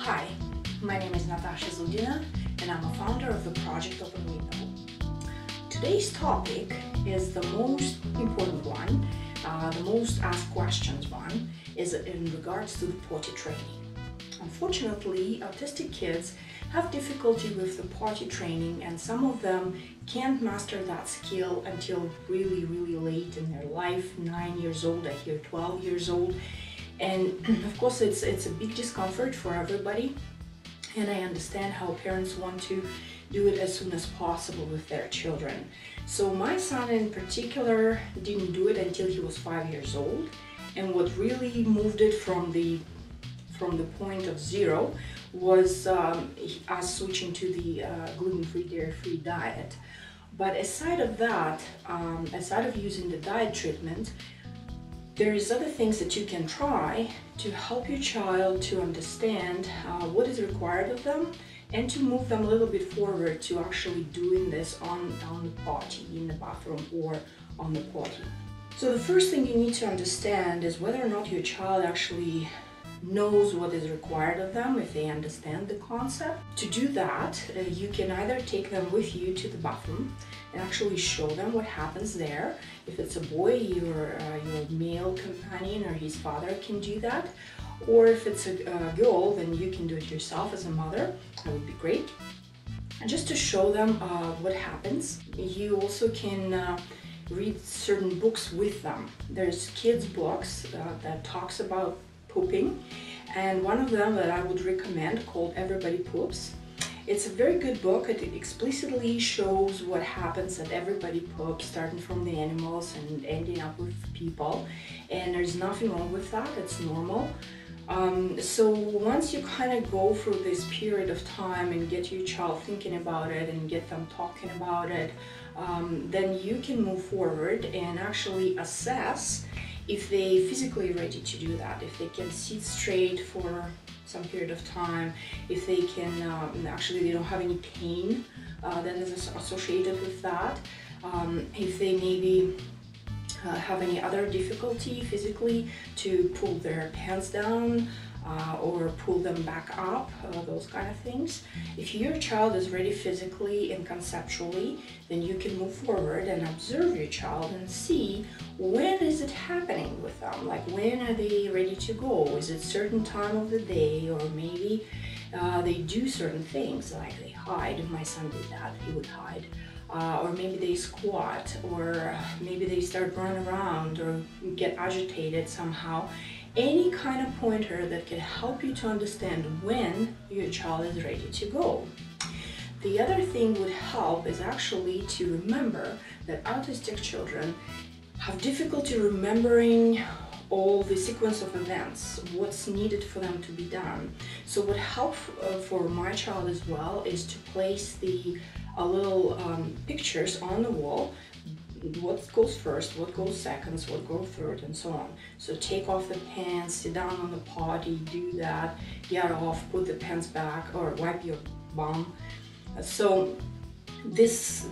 Hi, my name is Natasha Zudina and I'm a founder of the Project Open Window. Today's topic is the most important one, the most asked questions one, is in regards to the potty training. Unfortunately, autistic kids have difficulty with the potty training, and some of them can't master that skill until really late in their life, 9 years old, I hear 12 years old. And of course it's a big discomfort for everybody, and I understand how parents want to do it as soon as possible with their children. So my son in particular didn't do it until he was 5 years old, and what really moved it from the point of zero was us switching to the gluten-free, dairy-free diet. But aside of that, aside of using the diet treatment, there is other things that you can try to help your child to understand what is required of them and to move them a little bit forward to actually doing this on the potty, in the bathroom or on the potty. So the first thing you need to understand is whether or not your child actually knows what is required of them, if they understand the concept. To do that, you can either take them with you to the bathroom and actually show them what happens there. If it's a boy, your male companion or his father can do that. Or if it's a girl, then you can do it yourself as a mother. That would be great. And just to show them what happens. You also can read certain books with them. There's kids' books that talks about pooping, and one of them that I would recommend, called Everybody Poops. It's a very good book. It explicitly shows what happens at everybody poops, starting from the animals and ending up with people, and there's nothing wrong with that. It's normal. So once you kind of go through this period of time and get your child thinking about it and get them talking about it, then you can move forward and actually assess if they physically ready to do that, if they can sit straight for some period of time, if they can actually they don't have any pain that is associated with that, if they maybe have any other difficulty physically to pull their pants down or pull them back up, those kind of things. If your child is ready physically and conceptually, then you can move forward and observe your child and see when is it happening with them, like when are they ready to go? Is it certain time of the day, or maybe they do certain things like they hide. My son did that, he would hide. Or maybe they squat, or maybe they start running around or get agitated somehow. Any kind of pointer that can help you to understand when your child is ready to go. The other thing would help is actually to remember that autistic children have difficulty remembering all the sequence of events, what's needed for them to be done. So what helped for my child as well is to place the little pictures on the wall. What goes first, what goes second, what goes third, and so on. So take off the pants, sit down on the potty, do that, get off, put the pants back, or wipe your bum. So this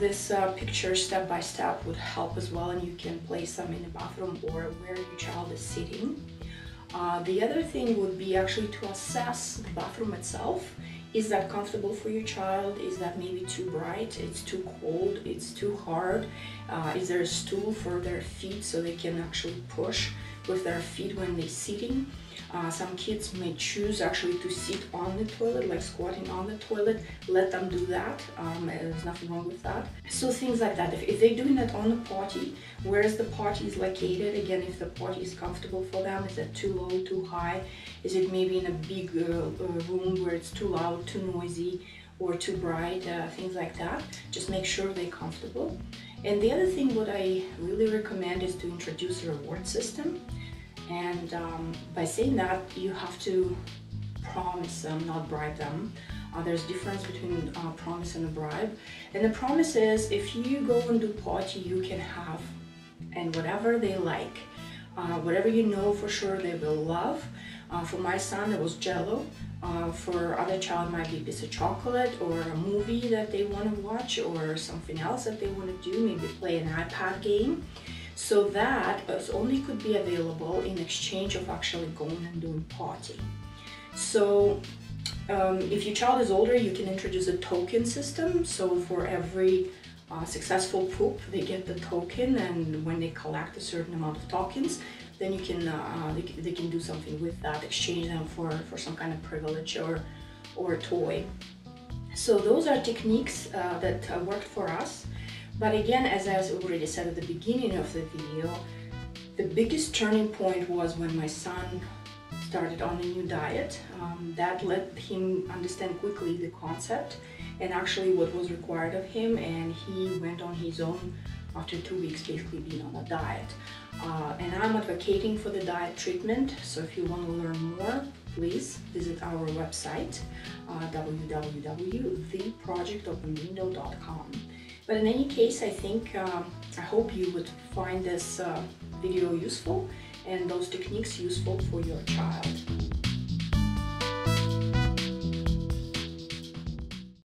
picture step by step would help as well, and you can place them in the bathroom or where your child is sitting. The other thing would be actually to assess the bathroom itself. Is that comfortable for your child? Is that maybe too bright? It's too cold? It's too hard? Is there a stool for their feet so they can actually push with their feet when they're sitting? Some kids may choose actually to sit on the toilet, like squatting on the toilet. Let them do that. There's nothing wrong with that. So things like that. If they're doing that on the potty, where is the potty is located? Again, if the potty is comfortable for them, is it too low, too high? Is it maybe in a big room where it's too loud, too noisy, or too bright? Things like that. Just make sure they're comfortable. And the other thing what I really recommend is to introduce a reward system. And by saying that, you have to promise them, not bribe them. There's a difference between promise and a bribe. And the promise is, if you go and do potty, you can have, and whatever they like, whatever you know for sure they will love. For my son, it was Jello. For other child, might be a piece of chocolate, or a movie that they want to watch, or something else that they want to do, maybe play an iPad game. So that only could be available in exchange of actually going and doing potty. So If your child is older, you can introduce a token system. So for every successful poop, they get the token, and when they collect a certain amount of tokens, then you can they can do something with that, exchange them for some kind of privilege or toy. So those are techniques that worked for us. But again, as I already said at the beginning of the video, the biggest turning point was when my son started on a new diet. That let him understand quickly the concept and actually what was required of him, and he went on his own after 2 weeks basically being on a diet. And I'm advocating for the diet treatment, so if you want to learn more, please visit our website, www.theprojectopenwindow.com. But in any case, I think, I hope you would find this video useful and those techniques useful for your child.